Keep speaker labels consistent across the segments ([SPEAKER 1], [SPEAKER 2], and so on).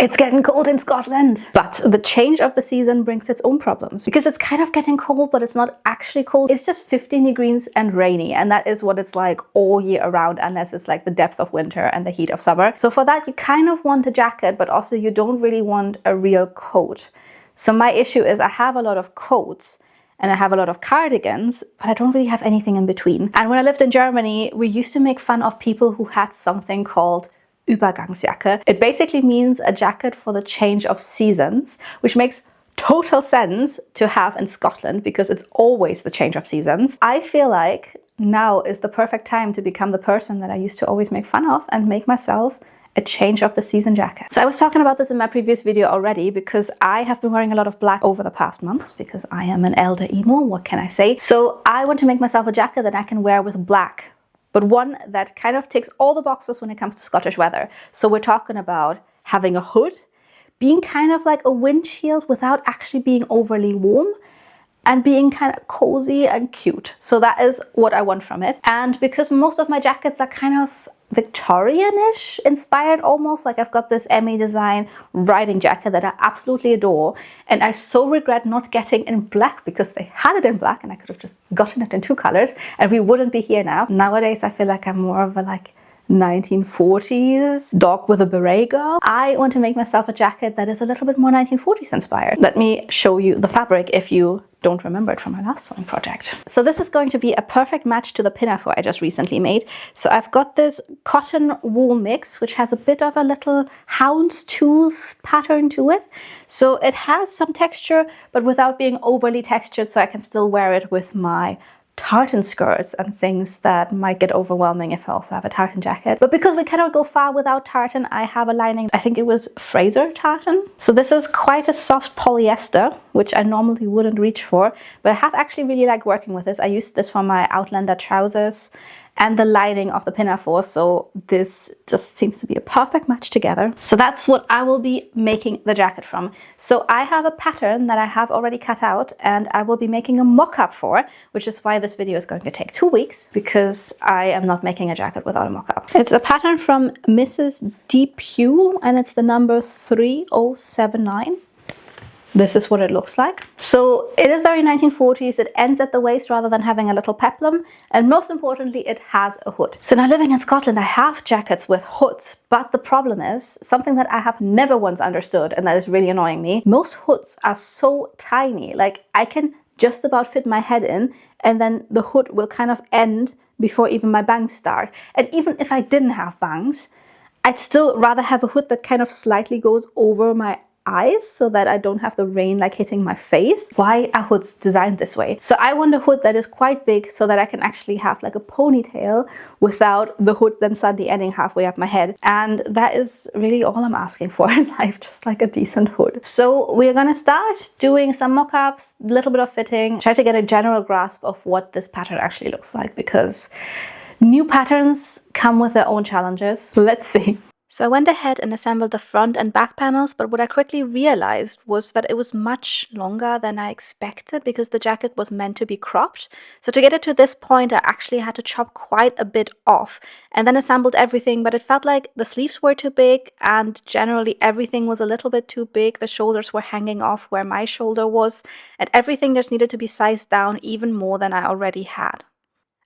[SPEAKER 1] It's getting cold in Scotland. But the change of the season brings its own problems because it's kind of getting cold, but it's not actually cold. It's just 15 degrees and rainy, and that is what it's like all year around, unless it's like the depth of winter and the heat of summer. So for that, you kind of want a jacket, but also you don't really want a real coat. So my issue is I have a lot of coats and I have a lot of cardigans, but I don't really have anything in between. And when I lived in Germany, we used to make fun of people who had something called Übergangsjacke. It basically means a jacket for the change of seasons, which makes total sense to have in Scotland because it's always the change of seasons. I feel like now is the perfect time to become the person that I used to always make fun of and make myself a change of the season jacket. So I was talking about this in my previous video already because I have been wearing a lot of black over the past months because I am an elder emo, what can I say? So I want to make myself a jacket that I can wear with black, but one that kind of ticks all the boxes when it comes to Scottish weather. So we're talking about having a hood, being kind of like a windshield without actually being overly warm, and being kind of cozy and cute. So that is what I want from it. And because most of my jackets are kind of Victorian-ish inspired almost, like I've got this Emmy design riding jacket that I absolutely adore, and I so regret not getting in black because they had it in black and I could have just gotten it in 2 colors and we wouldn't be here now. Nowadays I feel like I'm more of a like 1940s dog with a beret girl. I want to make myself a jacket that is a little bit more 1940s inspired. Let me show you the fabric if you don't remember it from my last sewing project. So this is going to be a perfect match to the pinafore I just recently made. So I've got this cotton wool mix, which has a bit of a little houndstooth pattern to it. So it has some texture, but without being overly textured, so I can still wear it with my tartan skirts and things that might get overwhelming if I also have a tartan jacket. But because we cannot go far without tartan, I have a lining, I think it was Fraser tartan. So this is quite a soft polyester, which I normally wouldn't reach for, but I have actually really liked working with this. I used this for my Outlander trousers and the lining of the pinafore, so this just seems to be a perfect match together. So that's what I will be making the jacket from. So I have a pattern that I have already cut out and I will be making a mock-up for, which is why this video is going to take 2 weeks, because I am not making a jacket without a mock-up. It's a pattern from Mrs. Depew and it's the number 3079. This is what it looks like. So it is very 1940s. It ends at the waist rather than having a little peplum. And most importantly, it has a hood. So now living in Scotland, I have jackets with hoods. But the problem is something that I have never once understood, and that is really annoying me. Most hoods are so tiny. Like I can just about fit my head in, and then the hood will kind of end before even my bangs start. And even if I didn't have bangs, I'd still rather have a hood that kind of slightly goes over my eyes so that I don't have the rain like hitting my face. Why are hoods designed this way? So I want a hood that is quite big so that I can actually have like a ponytail without the hood then suddenly ending halfway up my head. And that is really all I'm asking for in life, just like a decent hood. So we're gonna start doing some mock-ups, a little bit of fitting, try to get a general grasp of what this pattern actually looks like, because new patterns come with their own challenges. Let's see. So I went ahead and assembled the front and back panels, but what I quickly realized was that it was much longer than I expected because the jacket was meant to be cropped. So to get it to this point, I actually had to chop quite a bit off and then assembled everything, but it felt like the sleeves were too big and generally everything was a little bit too big. The shoulders were hanging off where my shoulder was, and everything just needed to be sized down even more than I already had.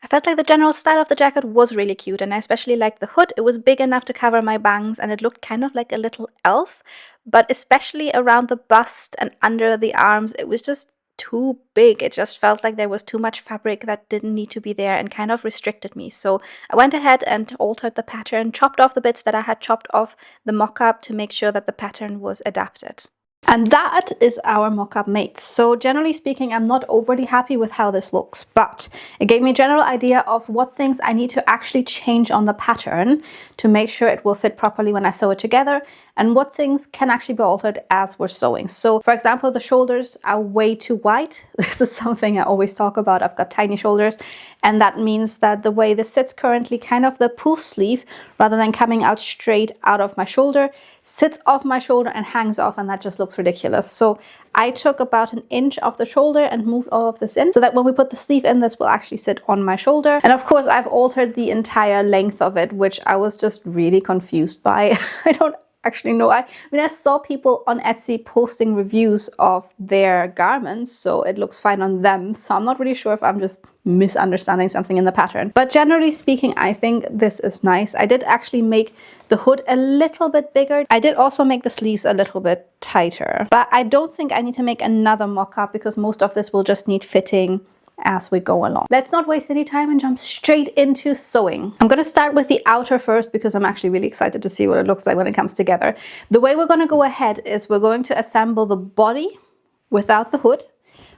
[SPEAKER 1] I felt like the general style of the jacket was really cute, and I especially liked the hood. It was big enough to cover my bangs and it looked kind of like a little elf, but especially around the bust and under the arms, it was just too big. It just felt like there was too much fabric that didn't need to be there and kind of restricted me. So I went ahead and altered the pattern, chopped off the bits that I had chopped off the mock-up to make sure that the pattern was adapted. And that is our mock-up made. So generally speaking, I'm not overly happy with how this looks, but it gave me a general idea of what things I need to actually change on the pattern to make sure it will fit properly when I sew it together, and what things can actually be altered as we're sewing. So for example, the shoulders are way too wide. This is something I always talk about. I've got tiny shoulders, and that means that the way this sits currently, kind of the puff sleeve, rather than coming out straight out of my shoulder, sits off my shoulder and hangs off, and that just looks ridiculous. So I took about 1 inch off the shoulder and moved all of this in so that when we put the sleeve in, this will actually sit on my shoulder. And of course, I've altered the entire length of it, which I was just really confused by. I don't actually know. I mean, I saw people on Etsy posting reviews of their garments, so it looks fine on them. So I'm not really sure if I'm just misunderstanding something in the pattern. But generally speaking, I think this is nice. I did actually make the hood a little bit bigger. I did also make the sleeves a little bit tighter. But I don't think I need to make another mock-up because most of this will just need fitting as we go along. Let's not waste any time and jump straight into sewing. I'm going to start with the outer first because I'm actually really excited to see what it looks like when it comes together. The way we're going to go ahead is we're going to assemble the body without the hood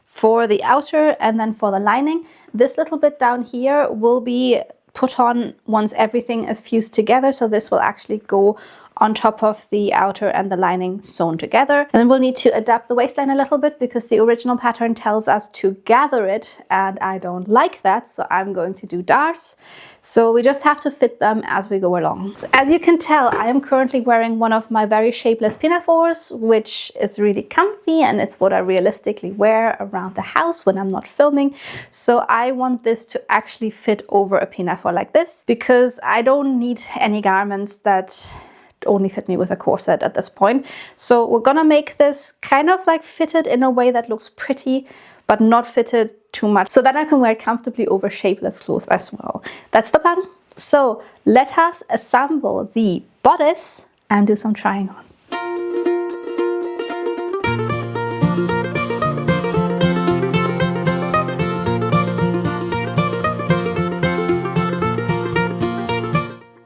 [SPEAKER 1] for the outer, and then for the lining. This little bit down here will be put on once everything is fused together, so this will actually go on top of the outer and the lining sewn together. And then we'll need to adapt the waistline a little bit because the original pattern tells us to gather it, and I don't like that, so I'm going to do darts. So we just have to fit them as we go along. So as you can tell, I am currently wearing one of my very shapeless pinafores, which is really comfy, and it's what I realistically wear around the house when I'm not filming. So I want this to actually fit over a pinafore like this because I don't need any garments that only fit me with a corset at this point. So we're gonna make this kind of like fitted in a way that looks pretty, but not fitted too much, so that I can wear it comfortably over shapeless clothes as well. That's the plan. So let us assemble the bodice and do some trying on.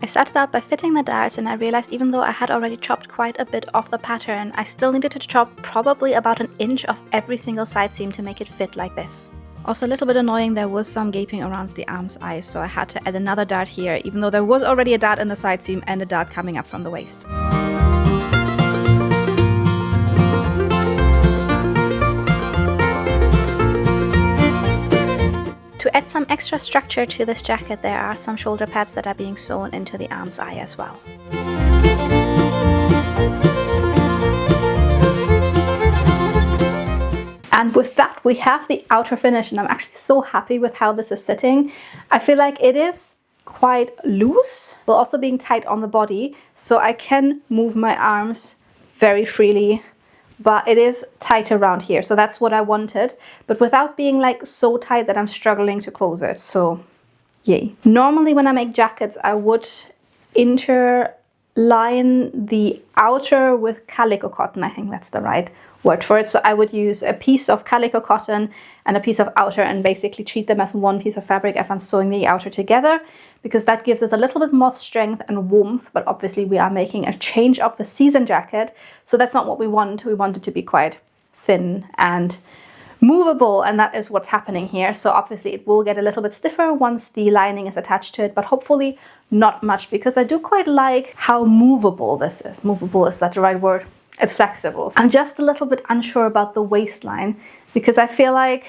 [SPEAKER 1] I started out by fitting the darts, and I realized even though I had already chopped quite a bit off the pattern, I still needed to chop probably about 1 inch of every single side seam to make it fit like this. Also a little bit annoying, there was some gaping around the arm's eyes, so I had to add another dart here, even though there was already a dart in the side seam and a dart coming up from the waist. To add some extra structure to this jacket, there are some shoulder pads that are being sewn into the arm's eye as well. And with that, we have the outer finish, and I'm actually so happy with how this is sitting. I feel like it is quite loose, while also being tight on the body, so I can move my arms very freely. But it is tight around here, so that's what I wanted, but without being like so tight that I'm struggling to close it, so yay. Normally when I make jackets, I would interline the outer with calico cotton. I think that's the right word for it. So I would use a piece of calico cotton and a piece of outer and basically treat them as one piece of fabric as I'm sewing the outer together, because that gives us a little bit more strength and warmth. But obviously we are making a change of the season jacket, so that's not what we want. We want it to be quite thin and movable, and that is what's happening here. So obviously it will get a little bit stiffer once the lining is attached to it, but hopefully not much, because I do quite like how movable this is. Movable, is that the right word? It's flexible. I'm just a little bit unsure about the waistline, because I feel like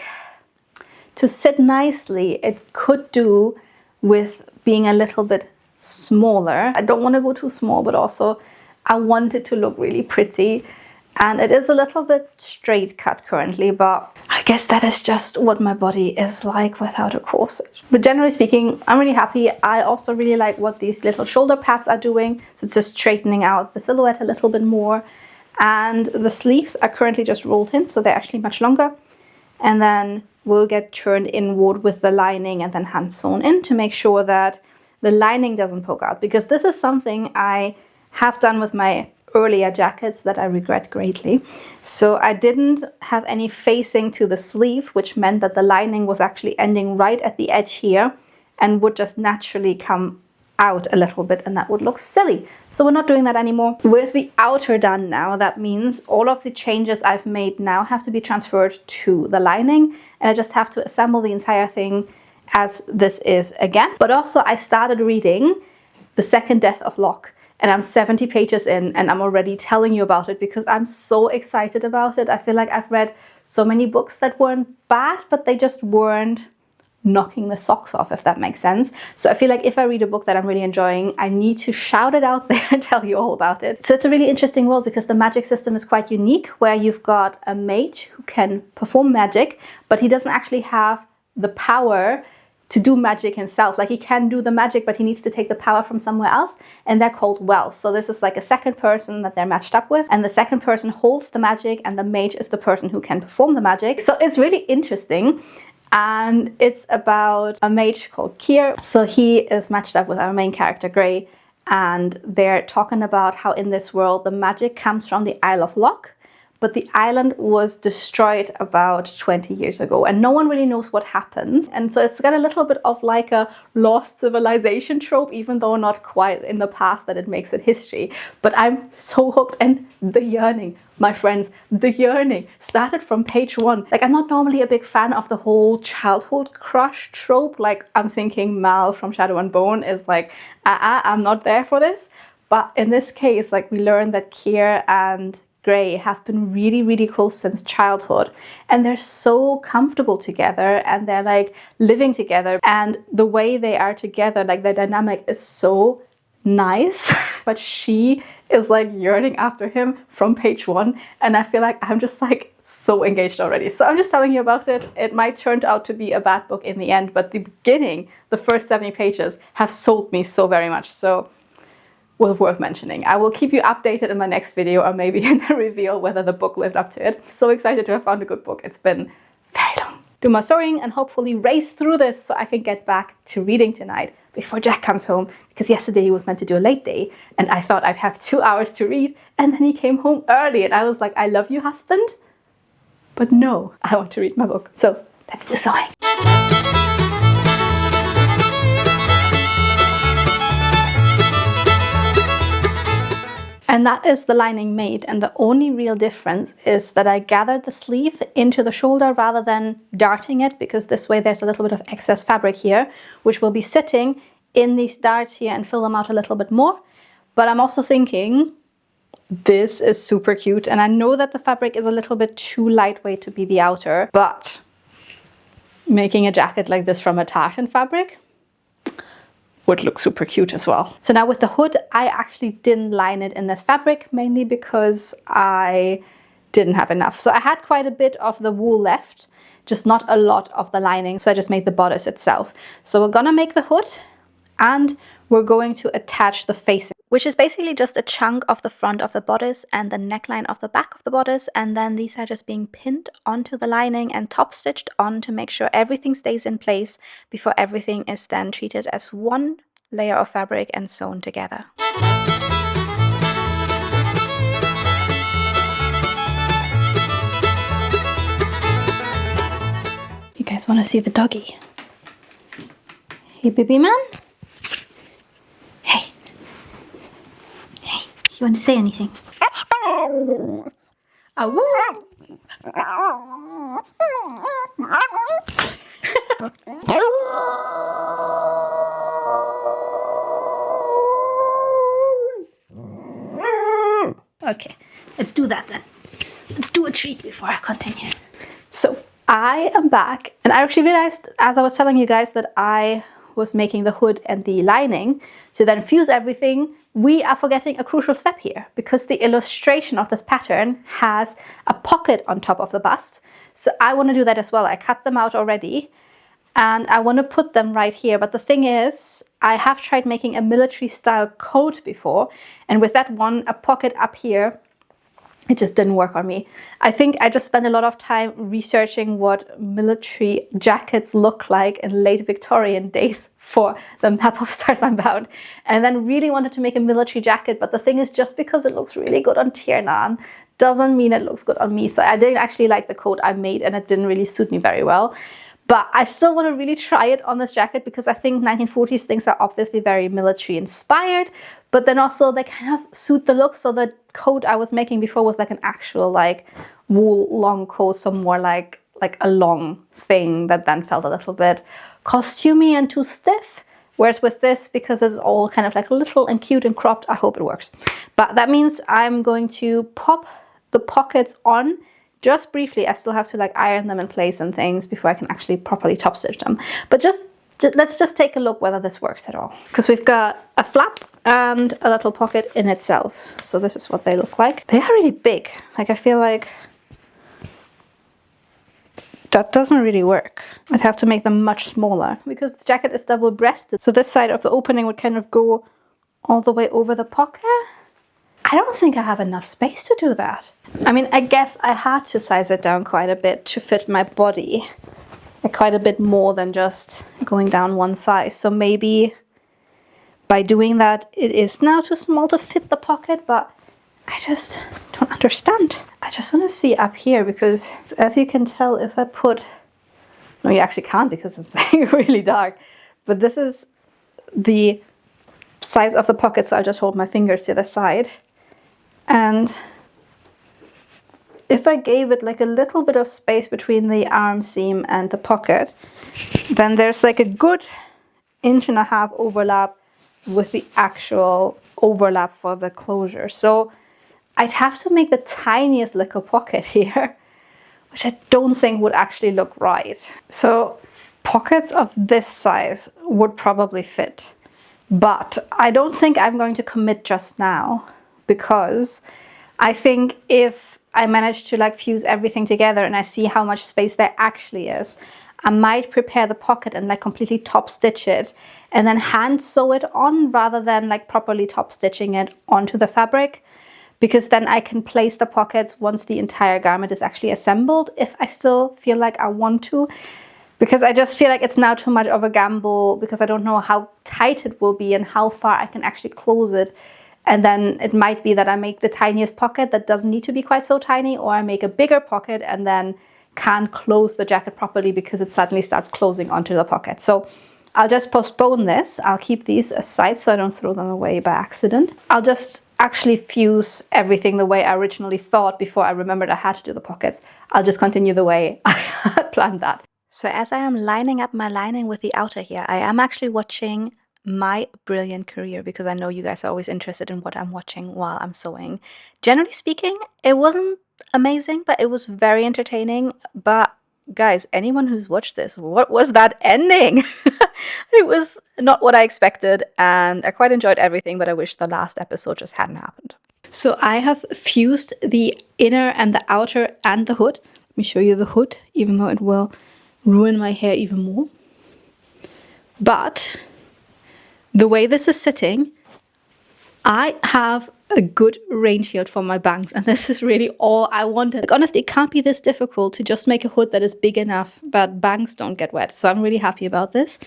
[SPEAKER 1] to sit nicely, it could do with being a little bit smaller. I don't want to go too small, but also I want it to look really pretty. And it is a little bit straight cut currently, but I guess that is just what my body is like without a corset. But generally speaking, I'm really happy. I also really like what these little shoulder pads are doing. So it's just straightening out the silhouette a little bit more. And the sleeves are currently just rolled in, so they're actually much longer. And then will get turned inward with the lining and then hand sewn in to make sure that the lining doesn't poke out, because this is something I have done with my earlier jackets that I regret greatly. So I didn't have any facing to the sleeve, which meant that the lining was actually ending right at the edge here and would just naturally come out a little bit, and that would look silly. So we're not doing that anymore. With the outer done now, that means all of the changes I've made now have to be transferred to the lining, and I just have to assemble the entire thing as this is again. But also I started reading The Second Death of Locke, and I'm 70 pages in, and I'm already telling you about it because I'm so excited about it. I feel like I've read so many books that weren't bad, but they just weren't knocking the socks off, if that makes sense. So I feel like if I read a book that I'm really enjoying, I need to shout it out there and tell you all about it. So it's a really interesting world because the magic system is quite unique, where you've got a mage who can perform magic, but he doesn't actually have the power to do magic himself. Like he can do the magic, but he needs to take the power from somewhere else, and they're called wells. So this is like a second person that they're matched up with, and the second person holds the magic, and the mage is the person who can perform the magic. So it's really interesting. And it's about a mage called Keir. So he is matched up with our main character, Gray, and they're talking about how in this world the magic comes from the Isle of Loch, but the island was destroyed about 20 years ago and no one really knows what happened. And so it's got a little bit of like a lost civilization trope, even though not quite in the past that it makes it history. But I'm so hooked, and the yearning, my friends, the yearning started from page 1. Like I'm not normally a big fan of the whole childhood crush trope. Like I'm thinking Mal from Shadow and Bone is like, I'm not there for this. But in this case, like we learn that Keir and Gray have been really, really close since childhood, and they're so comfortable together, and they're like living together, and the way they are together, like their dynamic is so nice. But she is like yearning after him from page 1, and I feel like I'm just like so engaged already. So I'm just telling you about it. It might turn out to be a bad book in the end, but the beginning, the first 70 pages have sold me so very much. So well, worth mentioning. I will keep you updated in my next video, or maybe in the reveal whether the book lived up to it. So excited to have found a good book. It's been very long. Do my sewing and hopefully race through this so I can get back to reading tonight before Jack comes home, because yesterday he was meant to do a late day and I thought I'd have 2 hours to read, and then he came home early and I was like, I love you, husband, but no, I want to read my book. So let's do sewing. And that is the lining made, and the only real difference is that I gathered the sleeve into the shoulder rather than darting it, because this way there's a little bit of excess fabric here, which will be sitting in these darts here and fill them out a little bit more. But I'm also thinking this is super cute, and I know that the fabric is a little bit too lightweight to be the outer, but making a jacket like this from a tartan fabric would look super cute as well. So now with the hood, I actually didn't line it in this fabric, mainly because I didn't have enough. So I had quite a bit of the wool left, just not a lot of the lining. So I just made the bodice itself. So we're gonna make the hood, and we're going to attach the facing, which is basically just a chunk of the front of the bodice and the neckline of the back of the bodice. And then these are just being pinned onto the lining and top stitched on to make sure everything stays in place before everything is then treated as one layer of fabric and sewn together. You guys want to see the doggy? Hey, baby man. Hey. Hey, you want to say anything? Okay, let's do that then. Let's do a treat before I continue. So I am back, and I actually realized as I was telling you guys that I was making the hood and the lining to then fuse everything, we are forgetting a crucial step here, because the illustration of this pattern has a pocket on top of the bust. So I want to do that as well. I cut them out already, and I want to put them right here. But the thing is, I have tried making a military style coat before, and with that one, a pocket up here, it just didn't work on me. I think I just spent a lot of time researching what military jackets look like in late Victorian days for the Map of Stars Unbound, and then really wanted to make a military jacket. But the thing is, just because it looks really good on Tiernan doesn't mean it looks good on me. So I didn't actually like the coat I made, and it didn't really suit me very well. But I still want to really try it on this jacket, because I think 1940s things are obviously very military inspired, but then also they kind of suit the look. So the coat I was making before was like an actual like wool long coat, so more like a long thing that then felt a little bit costumey and too stiff. Whereas with this, because it's all kind of like little and cute and cropped, I hope it works. But that means I'm going to pop the pockets on just briefly. I still have to like iron them in place and things before I can actually properly top stitch them. But let's just take a look whether this works at all. Because we've got a flap and a little pocket in itself. So this is what they look like. They are really big. Like I feel like that doesn't really work. I'd have to make them much smaller because the jacket is double-breasted. So this side of the opening would kind of go all the way over the pocket. I don't think I have enough space to do that. I mean, I guess I had to size it down quite a bit to fit my body. Like quite a bit more than just going down one size. So maybe by doing that, it is now too small to fit the pocket, but I just don't understand. I just want to see up here because as you can tell, if I put, no, you actually can't because it's really dark, but this is the size of the pocket. So I'll just hold my fingers to the side. And if I gave it like a little bit of space between the arm seam and the pocket, then there's like a good 1.5 inch overlap with the actual overlap for the closure. So I'd have to make the tiniest little pocket here, which I don't think would actually look right. So pockets of this size would probably fit, but I don't think I'm going to commit just now because I think if I manage to like fuse everything together and I see how much space there actually is, I might prepare the pocket and like completely top stitch it and then hand sew it on rather than like properly top stitching it onto the fabric, because then I can place the pockets once the entire garment is actually assembled if I still feel like I want to, because I just feel like it's now too much of a gamble because I don't know how tight it will be and how far I can actually close it. And then it might be that I make the tiniest pocket that doesn't need to be quite so tiny, or I make a bigger pocket and then can't close the jacket properly because it suddenly starts closing onto the pocket. So I'll just postpone this. I'll keep these aside so I don't throw them away by accident. I'll just actually fuse everything the way I originally thought before I remembered I had to do the pockets. I'll just continue the way I had planned that. So as I am lining up my lining with the outer here, I am actually watching My Brilliant Career because I know you guys are always interested in what I'm watching while I'm sewing. Generally speaking, it wasn't amazing, but it was very entertaining. But guys, anyone who's watched this, what was that ending? It was not what I expected, and I quite enjoyed everything, but I wish the last episode just hadn't happened. So I have fused the inner and the outer and the hood. Let me show you the hood, even though it will ruin my hair even more. But the way this is sitting, I have a good rain shield for my bangs, and this is really all I wanted. Like, honestly, it can't be this difficult to just make a hood that is big enough that bangs don't get wet. So I'm really happy about this.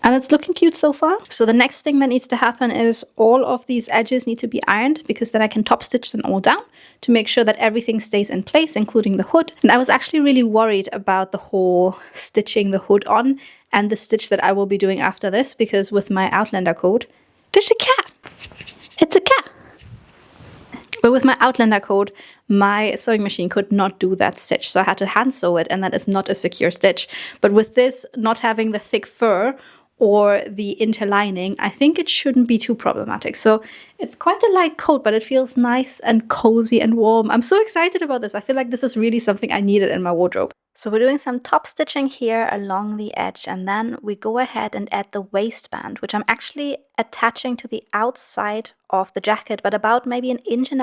[SPEAKER 1] And it's looking cute so far. So the next thing that needs to happen is all of these edges need to be ironed, because then I can top stitch them all down to make sure that everything stays in place, including the hood. And I was actually really worried about the whole stitching the hood on and the stitch that I will be doing after this, because with my Outlander code, there's a cat. It's a cat. But with my Outlander code, my sewing machine could not do that stitch. So I had to hand sew it, and that is not a secure stitch. But with this not having the thick fur or the interlining, I think it shouldn't be too problematic. So it's quite a light coat, but it feels nice and cozy and warm. I'm so excited about this. I feel like this is really something I needed in my wardrobe. So we're doing some top stitching here along the edge, and then we go ahead and add the waistband, which I'm actually attaching to the outside of the jacket, but about maybe 1.5 inches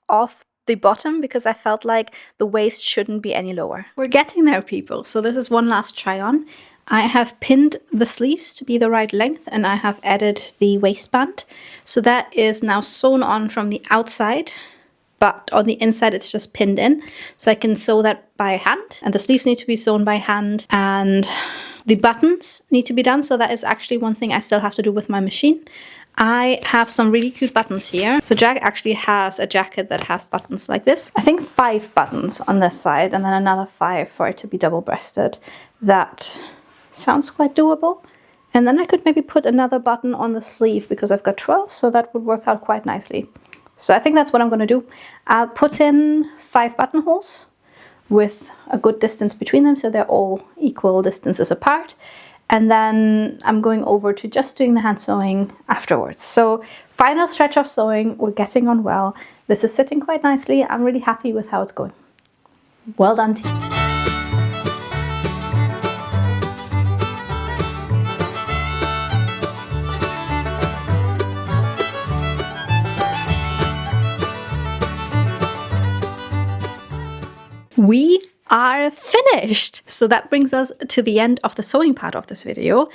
[SPEAKER 1] off the bottom, because I felt like the waist shouldn't be any lower. We're getting there, people. So this is one last try on. I have pinned the sleeves to be the right length, and I have added the waistband. So that is now sewn on from the outside, but on the inside it's just pinned in. So I can sew that by hand, and the sleeves need to be sewn by hand, and the buttons need to be done. So that is actually one thing I still have to do with my machine. I have some really cute buttons here. So Jack actually has a jacket that has buttons like this. I think 5 buttons on this side, and then another 5 for it to be double-breasted. That sounds quite doable. And then I could maybe put another button on the sleeve because I've got 12, so that would work out quite nicely. So I think that's what I'm going to do. I'll put in 5 buttonholes with a good distance between them, so they're all equal distances apart. And then I'm going over to just doing the hand sewing afterwards. So final stretch of sewing, we're getting on well. This is sitting quite nicely. I'm really happy with how it's going. Well done, team. We are finished. So that brings us to the end of the sewing part of this video.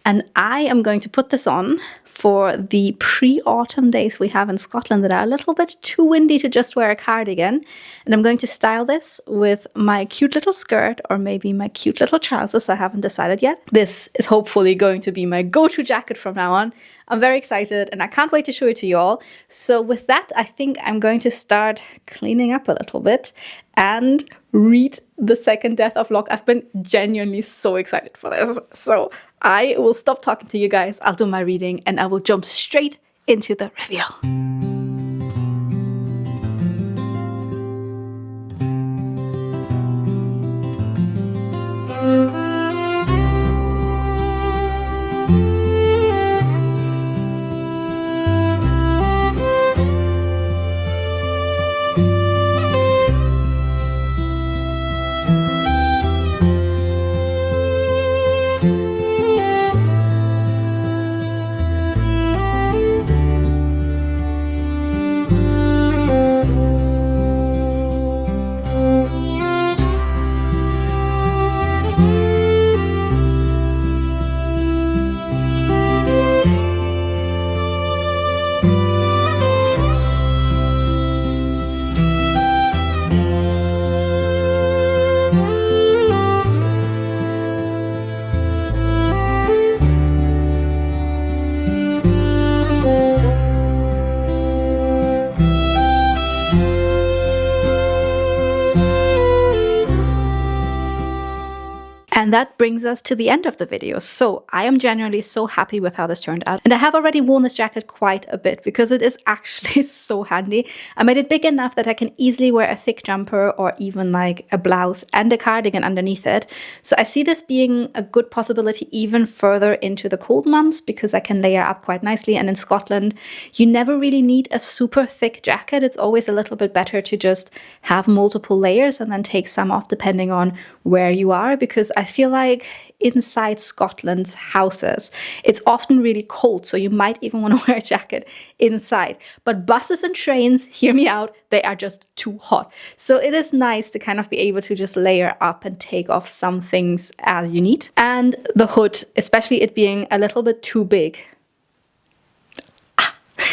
[SPEAKER 1] And I am going to put this on for the pre-autumn days we have in Scotland that are a little bit too windy to just wear a cardigan. And I'm going to style this with my cute little skirt or maybe my cute little trousers. I haven't decided yet. This is hopefully going to be my go-to jacket from now on. I'm very excited and I can't wait to show it to you all. So with that, I think I'm going to start cleaning up a little bit and read The Second Death of Locke. I've been genuinely so excited for this. So I will stop talking to you guys, I'll do my reading, and I will jump straight into the reveal. And that brings us to the end of the video. So I am genuinely so happy with how this turned out. And I have already worn this jacket quite a bit because it is actually so handy. I made it big enough that I can easily wear a thick jumper or even like a blouse and a cardigan underneath it. So I see this being a good possibility even further into the cold months because I can layer up quite nicely. And in Scotland, you never really need a super thick jacket. It's always a little bit better to just have multiple layers and then take some off depending on where you are, because I feel like inside Scotland's houses, it's often really cold, so you might even want to wear a jacket inside. But buses and trains, hear me out, they are just too hot. So it is nice to kind of be able to just layer up and take off some things as you need. And the hood, especially it being a little bit too big,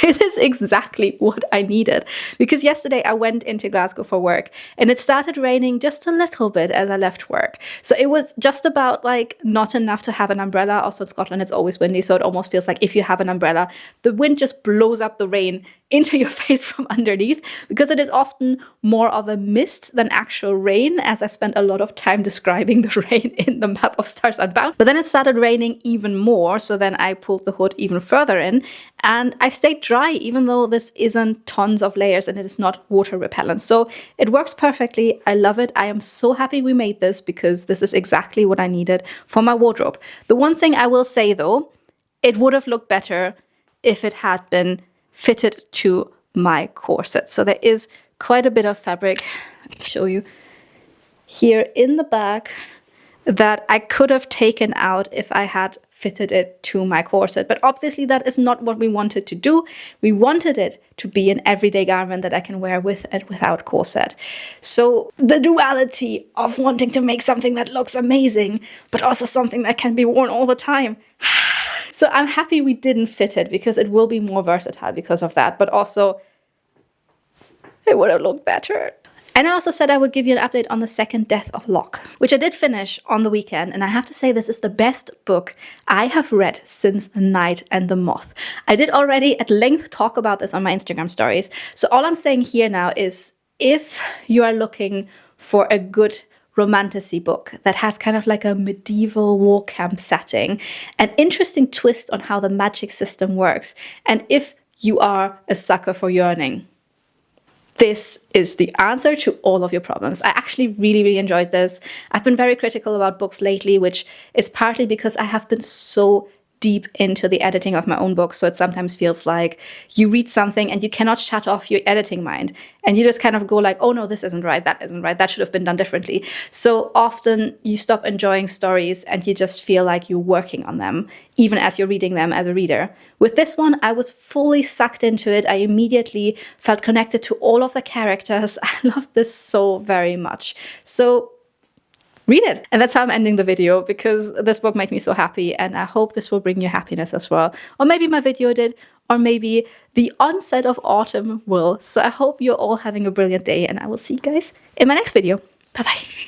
[SPEAKER 1] it is exactly what I needed, because yesterday I went into Glasgow for work and it started raining just a little bit as I left work. So it was just about like not enough to have an umbrella. Also in Scotland, it's always windy. So it almost feels like if you have an umbrella, the wind just blows up the rain into your face from underneath, because it is often more of a mist than actual rain, as I spent a lot of time describing the rain in the map of Stars Unbound. But then it started raining even more, so then I pulled the hood even further in and I stayed dry, even though this isn't tons of layers and it is not water repellent. So it works perfectly. I love it. I am so happy we made this because this is exactly what I needed for my wardrobe. The one thing I will say though, it would have looked better if it had been fitted to my corset. So there is quite a bit of fabric, I'll show you here in the back, that I could have taken out if I had fitted it to my corset. But obviously that is not what we wanted to do. We wanted it to be an everyday garment that I can wear with and without corset. So the duality of wanting to make something that looks amazing, but also something that can be worn all the time. So I'm happy we didn't fit it because it will be more versatile because of that. But also, it would have looked better. And I also said I would give you an update on The Second Death of Locke, which I did finish on the weekend. And I have to say this is the best book I have read since The Night and the Moth. I did already at length talk about this on my Instagram stories. So all I'm saying here now is if you are looking for a good romantasy book that has kind of like a medieval war camp setting, an interesting twist on how the magic system works, and if you are a sucker for yearning, this is the answer to all of your problems. I actually really enjoyed this. I've been very critical about books lately, which is partly because I have been so deep into the editing of my own books. So it sometimes feels like you read something and you cannot shut off your editing mind. And you just kind of go like, oh no, this isn't right, that isn't right, that should have been done differently. So often you stop enjoying stories and you just feel like you're working on them, even as you're reading them as a reader. With this one, I was fully sucked into it. I immediately felt connected to all of the characters. I loved this so very much. So read it. And that's how I'm ending the video, because this book made me so happy, and I hope this will bring you happiness as well. Or maybe my video did, or maybe the onset of autumn will. So I hope you're all having a brilliant day, and I will see you guys in my next video. Bye bye.